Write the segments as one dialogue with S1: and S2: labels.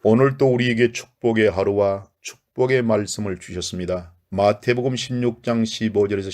S1: 오늘도 우리에게 축복의 하루와 축복의 말씀을 주셨습니다. 마태복음 16장 15절에서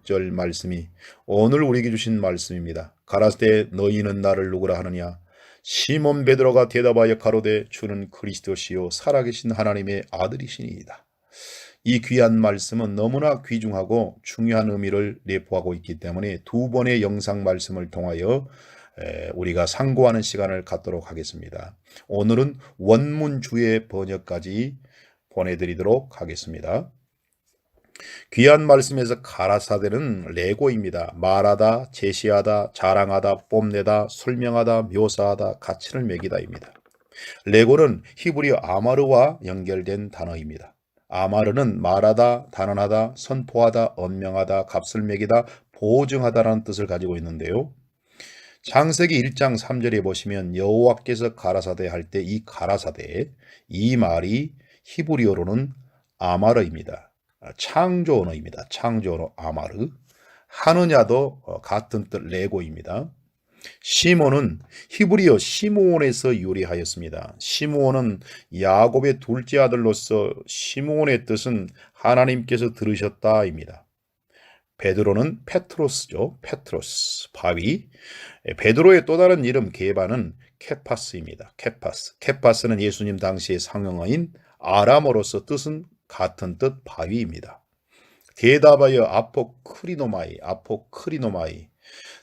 S1: 16절 말씀이 오늘 우리에게 주신 말씀입니다. 가라사대 너희는 나를 누구라 하느냐? 시몬 베드로가 대답하여 가로되 주는 그리스도시요 살아계신 하나님의 아들이시니이다. 이 귀한 말씀은 너무나 귀중하고 중요한 의미를 내포하고 있기 때문에 두 번의 영상 말씀을 통하여 우리가 상고하는 시간을 갖도록 하겠습니다. 오늘은 원문주의 번역까지 보내드리도록 하겠습니다. 귀한 말씀에서 가라사대는 레고입니다. 말하다, 제시하다, 자랑하다, 뽐내다, 설명하다, 묘사하다, 가치를 매기다입니다. 레고는 히브리어 아마르와 연결된 단어입니다. 아마르는 말하다, 단언하다, 선포하다, 언명하다, 값을 매기다, 보증하다라는 뜻을 가지고 있는데요. 창세기 1장 3절에 보시면 여호와께서 가라사대 할 때 이 가라사대, 이 말이 히브리어로는 아마르입니다. 창조 언어입니다. 창조 언어 아마르. 하느냐도 같은 뜻 레고입니다. 시몬은 히브리어 시므온에서 유래하였습니다. 시므온은 야곱의 둘째 아들로서 시므온의 뜻은 하나님께서 들으셨다입니다. 베드로는 페트로스죠. 페트로스, 바위. 베드로의 또 다른 이름 게바는 케파스입니다. 케파스. 케파스는 예수님 당시의 상형어인 아람어로서 뜻은 같은 뜻 바위입니다. 대답하여 아포크리노마이, 아포크리노마이.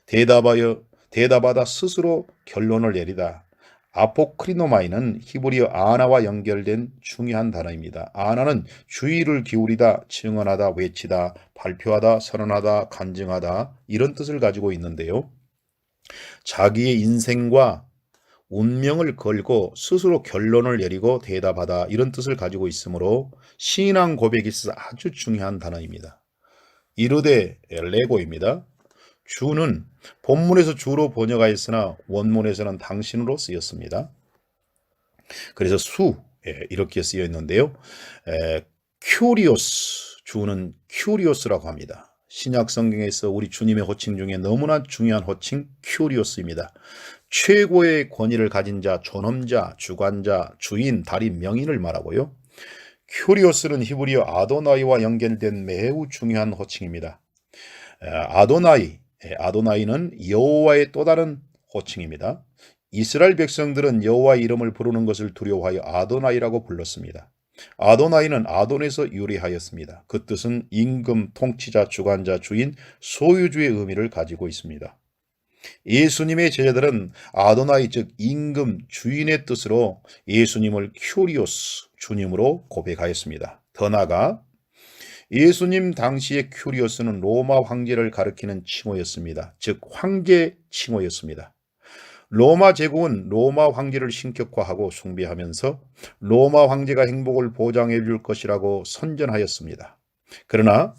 S1: 대답하다 스스로 결론을 내리다. 아포크리노마이는 히브리어 아나와 연결된 중요한 단어입니다. 아나는 주의를 기울이다, 증언하다, 외치다, 발표하다, 선언하다, 간증하다 이런 뜻을 가지고 있는데요. 자기의 인생과 운명을 걸고 스스로 결론을 내리고 대답하다 이런 뜻을 가지고 있으므로 신앙 고백에 있어서 아주 중요한 단어입니다. 이르되 레고입니다. 주는 본문에서 주로 번역하였으나 원문에서는 당신으로 쓰였습니다. 그래서 이렇게 쓰여 있는데요. 큐리오스, 주는 큐리오스라고 합니다. 신약 성경에서 우리 주님의 호칭 중에 너무나 중요한 호칭 큐리오스입니다. 최고의 권위를 가진 자, 존엄자, 주관자, 주인, 달인, 명인을 말하고요. 큐리오스는 히브리어 아도나이와 연결된 매우 중요한 호칭입니다. 아도나이는 여호와의 또 다른 호칭입니다. 이스라엘 백성들은 여호와의 이름을 부르는 것을 두려워하여 아도나이라고 불렀습니다. 아도나이는 아돈에서 유래하였습니다. 그 뜻은 임금, 통치자, 주관자, 주인, 소유주의 의미를 가지고 있습니다. 예수님의 제자들은 아도나이 즉 임금, 주인의 뜻으로 예수님을 큐리오스, 주님으로 고백하였습니다. 더 나아가 예수님 당시의 큐리오스는 로마 황제를 가리키는 칭호였습니다. 즉 황제 칭호였습니다. 로마 제국은 로마 황제를 신격화하고 숭배하면서 로마 황제가 행복을 보장해 줄 것이라고 선전하였습니다. 그러나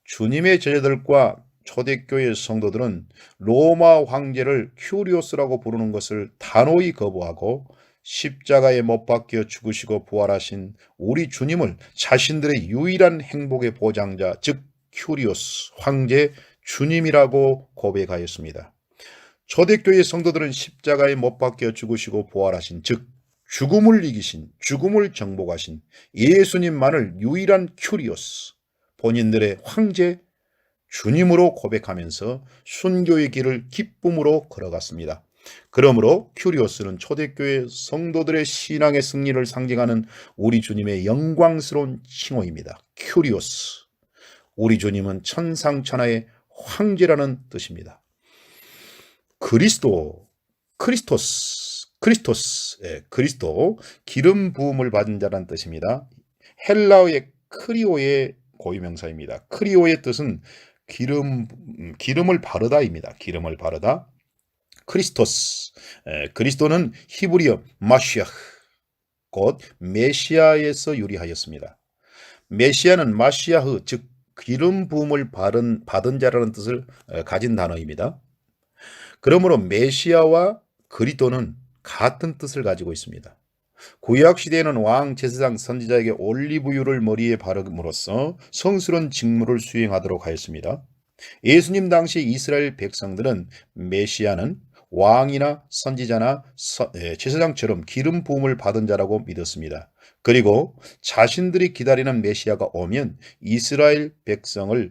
S1: 주님의 제자들과 초대교회 성도들은 로마 황제를 큐리오스라고 부르는 것을 단호히 거부하고 십자가에 못 박혀 죽으시고 부활하신 우리 주님을 자신들의 유일한 행복의 보장자, 즉 큐리오스, 황제 주님이라고 고백하였습니다. 초대교회 성도들은 십자가에 못 박혀 죽으시고 부활하신, 즉 죽음을 이기신, 죽음을 정복하신 예수님만을 유일한 큐리오스, 본인들의 황제 주님으로 고백하면서 순교의 길을 기쁨으로 걸어갔습니다. 그러므로 큐리오스는 초대교회 성도들의 신앙의 승리를 상징하는 우리 주님의 영광스러운 칭호입니다. 큐리오스. 우리 주님은 천상천하의 황제라는 뜻입니다. 그리스도, 기름 부음을 받은 자라는 뜻입니다. 헬라어의 크리오의 고유명사입니다. 크리오의 뜻은 기름을 바르다입니다. 기름을 바르다. 그리스도는 히브리어 마시아흐, 곧 메시아에서 유래하였습니다. 메시아는 마시아흐, 즉 기름 부음을 받은 자라는 뜻을 가진 단어입니다. 그러므로 메시아와 그리스도는 같은 뜻을 가지고 있습니다. 구약 시대에는 왕, 제사장, 선지자에게 올리브유를 머리에 바름으로써 성스러운 직무를 수행하도록 하였습니다. 예수님 당시 이스라엘 백성들은 메시아는 왕이나 선지자나 제사장처럼 기름 부음을 받은 자라고 믿었습니다. 그리고 자신들이 기다리는 메시아가 오면 이스라엘 백성을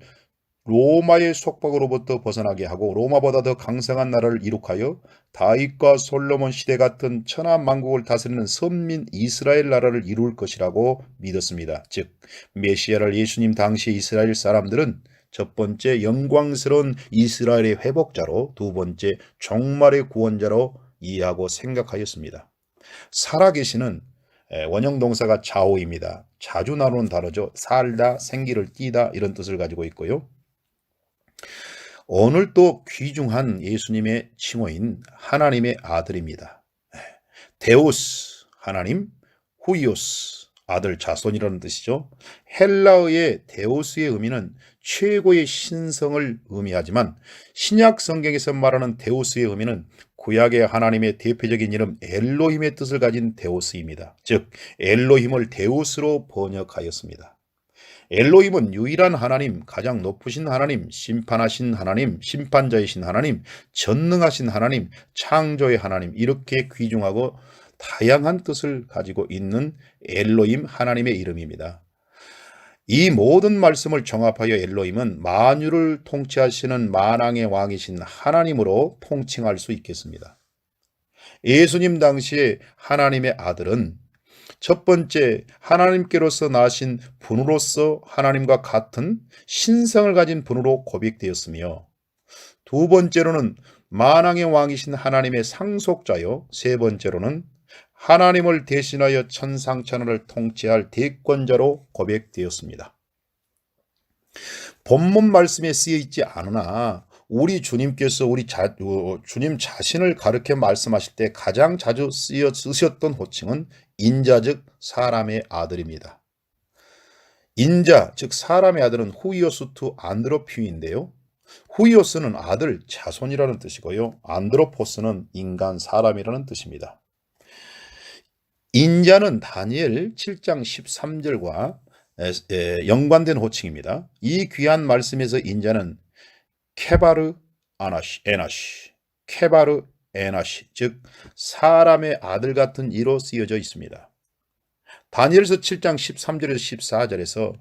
S1: 로마의 속박으로부터 벗어나게 하고 로마보다 더 강성한 나라를 이룩하여 다윗과 솔로몬 시대 같은 천하 만국을 다스리는 선민 이스라엘 나라를 이룰 것이라고 믿었습니다. 즉 메시아를 예수님 당시 이스라엘 사람들은 첫 번째 영광스러운 이스라엘의 회복자로, 두 번째 종말의 구원자로 이해하고 생각하였습니다. 살아계시는 원형 동사가 자오입니다. 자주 나누는 단어죠. 살다, 생기를 띠다 이런 뜻을 가지고 있고요. 오늘 또 귀중한 예수님의 칭호인 하나님의 아들입니다. 데우스 하나님, 후이오스 아들 자손이라는 뜻이죠. 헬라어의 데우스의 의미는 최고의 신성을 의미하지만 신약 성경에서 말하는 데우스의 의미는 구약의 하나님의 대표적인 이름 엘로힘의 뜻을 가진 데우스입니다. 즉 엘로힘을 데우스로 번역하였습니다. 엘로힘은 유일한 하나님, 가장 높으신 하나님, 심판하신 하나님, 심판자이신 하나님, 전능하신 하나님, 창조의 하나님 이렇게 귀중하고 다양한 뜻을 가지고 있는 엘로힘 하나님의 이름입니다. 이 모든 말씀을 종합하여 엘로힘은 만유를 통치하시는 만왕의 왕이신 하나님으로 통칭할 수 있겠습니다. 예수님 당시에 하나님의 아들은 첫 번째 하나님께로서 나신 분으로서 하나님과 같은 신성을 가진 분으로 고백되었으며 두 번째로는 만왕의 왕이신 하나님의 상속자요, 세 번째로는 하나님을 대신하여 천상천하를 통치할 대권자로 고백되었습니다. 본문 말씀에 쓰여 있지 않으나 우리 주님께서 주님 자신을 가르쳐 말씀하실 때 가장 자주 쓰셨던 호칭은 인자 즉 사람의 아들입니다. 인자 즉 사람의 아들은 후이오스투 안드로피인데요. 후이오스는 아들, 자손이라는 뜻이고요. 안드로포스는 인간, 사람이라는 뜻입니다. 인자는 다니엘 7장 13절과 연관된 호칭입니다. 이 귀한 말씀에서 인자는 케바르 에나시, 케바르 에나시, 즉 사람의 아들 같은 이로 쓰여져 있습니다. 다니엘서 7장 13절에서 14절에서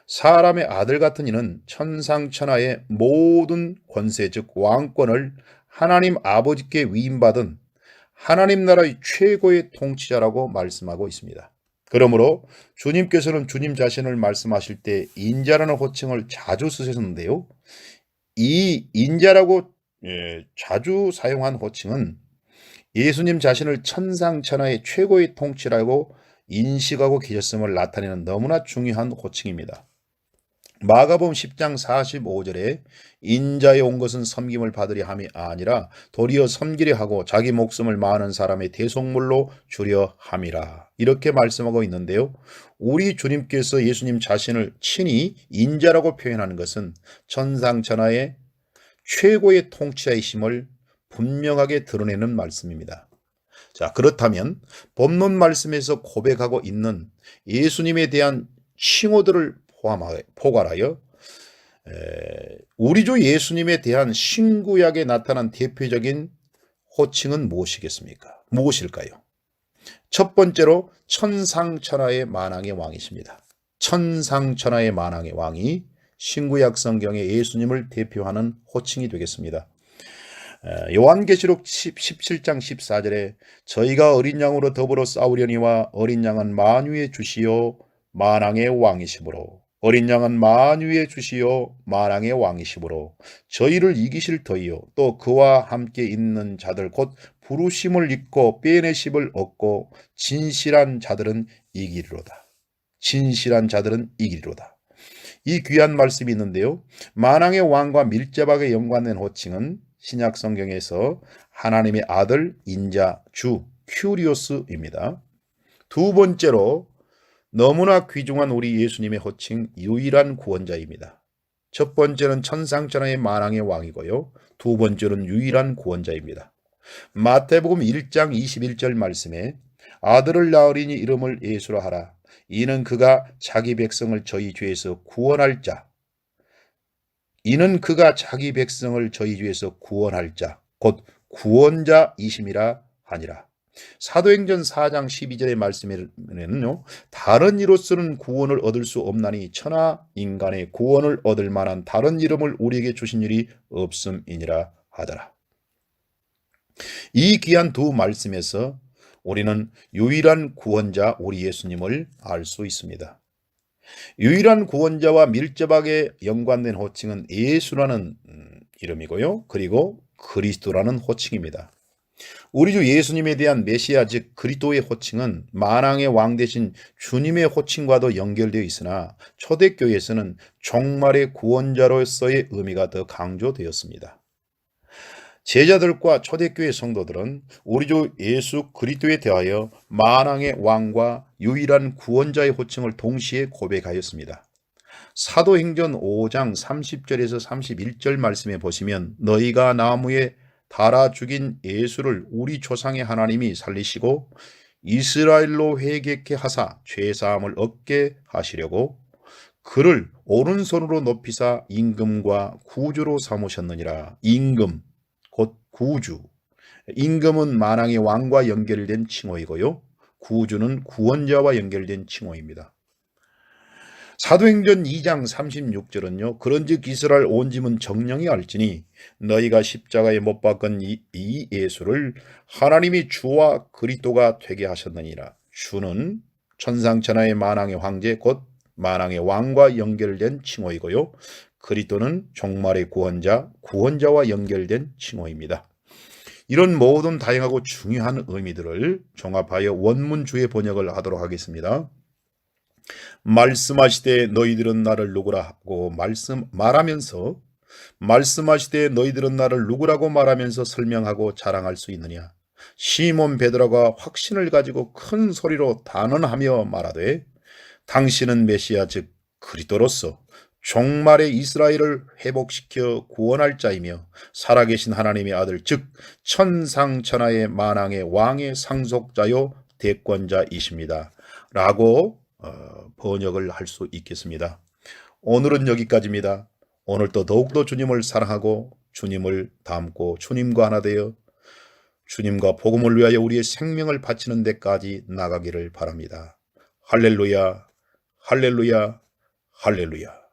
S1: 사람의 아들 같은 이는 천상천하의 모든 권세 즉 왕권을 하나님 아버지께 위임받은 하나님 나라의 최고의 통치자라고 말씀하고 있습니다. 그러므로 주님께서는 주님 자신을 말씀하실 때 인자라는 호칭을 자주 쓰셨는데요. 이 인자라고 자주 사용한 호칭은 예수님 자신을 천상천하의 최고의 통치라고 인식하고 계셨음을 나타내는 너무나 중요한 호칭입니다. 마가복음 10장 45절에 인자에 온 것은 섬김을 받으려 함이 아니라 도리어 섬기려 하고 자기 목숨을 마하는 사람의 대속물로 주려 함이라 이렇게 말씀하고 있는데요. 우리 주님께서 예수님 자신을 친히 인자라고 표현하는 것은 천상천하의 최고의 통치자이심을 분명하게 드러내는 말씀입니다. 자, 그렇다면 본문 말씀에서 고백하고 있는 예수님에 대한 칭호들을 포괄하여 우리 주 예수님에 대한 신구약에 나타난 대표적인 호칭은 무엇일까요? 첫 번째로 천상천하의 만왕의 왕이십니다. 천상천하의 만왕의 왕이 신구약 성경의 예수님을 대표하는 호칭이 되겠습니다. 요한계시록 17장 14절에 저희가 어린 양으로 더불어 싸우려니와 어린 양은 만유의 주시요 만왕의 왕이시므로 어린 양은 만유의 주시요 만왕의 왕이시므로 저희를 이기실 터이요 또 그와 함께 있는 자들 곧 부르심을 입고 빼내심을 얻고 진실한 자들은 이기리로다. 진실한 자들은 이기리로다. 이 귀한 말씀이 있는데요. 만왕의 왕과 밀접하게 연관된 호칭은 신약 성경에서 하나님의 아들 인자 주 큐리오스입니다. 두 번째로 너무나 귀중한 우리 예수님의 호칭 유일한 구원자입니다. 첫 번째는 천상천하의 만왕의 왕이고요. 두 번째는 유일한 구원자입니다. 마태복음 1장 21절 말씀에 아들을 낳으리니 이름을 예수라 하라. 이는 그가 자기 백성을 저희 죄에서 구원할 자. 이는 그가 자기 백성을 저희 죄에서 구원할 자. 곧 구원자이심이라 하니라. 사도행전 4장 12절의 말씀에는요, 다른 이로서는 구원을 얻을 수 없나니 천하 인간의 구원을 얻을 만한 다른 이름을 우리에게 주신 일이 없음이니라 하더라. 이 귀한 두 말씀에서 우리는 유일한 구원자 우리 예수님을 알 수 있습니다. 유일한 구원자와 밀접하게 연관된 호칭은 예수라는 이름이고요. 그리고 그리스도라는 호칭입니다. 우리 주 예수님에 대한 메시아 즉 그리스도의 호칭은 만왕의 왕 대신 주님의 호칭과도 연결되어 있으나 초대교회에서는 종말의 구원자로서의 의미가 더 강조되었습니다. 제자들과 초대교회 성도들은 우리 주 예수 그리스도에 대하여 만왕의 왕과 유일한 구원자의 호칭을 동시에 고백하였습니다. 사도행전 5장 30절에서 31절 말씀에 보시면 너희가 나무에 달아 죽인 예수를 우리 조상의 하나님이 살리시고 이스라엘로 회개케 하사 죄사함을 얻게 하시려고 그를 오른손으로 높이사 임금과 구주로 삼으셨느니라. 임금 곧 구주. 임금은 만왕의 왕과 연결된 칭호이고요. 구주는 구원자와 연결된 칭호입니다. 사도행전 2장 36절은요. 그런즉 이스라엘 온 짐은 정령이 알지니 너희가 십자가에 못 박은 이 예수를 하나님이 주와 그리스도가 되게 하셨느니라. 주는 천상천하의 만왕의 황제 곧 만왕의 왕과 연결된 칭호이고요. 그리스도는 종말의 구원자, 구원자와 연결된 칭호입니다. 이런 모든 다양하고 중요한 의미들을 종합하여 원문주의 번역을 하도록 하겠습니다. 말씀하시되 너희들은 나를 누구라고 말씀하시되 너희들은 나를 누구라고 말하면서 설명하고 자랑할 수 있느냐. 시몬 베드로가 확신을 가지고 큰 소리로 단언하며 말하되 당신은 메시아 즉 그리스도로서 종말의 이스라엘을 회복시켜 구원할 자이며 살아계신 하나님의 아들 즉 천상천하의 만왕의 왕의 상속자요 대권자이십니다. 라고 번역을 할 수 있겠습니다. 오늘은 여기까지입니다. 오늘도 더욱더 주님을 사랑하고 주님을 닮고 주님과 하나 되어 주님과 복음을 위하여 우리의 생명을 바치는 데까지 나가기를 바랍니다. 할렐루야, 할렐루야, 할렐루야.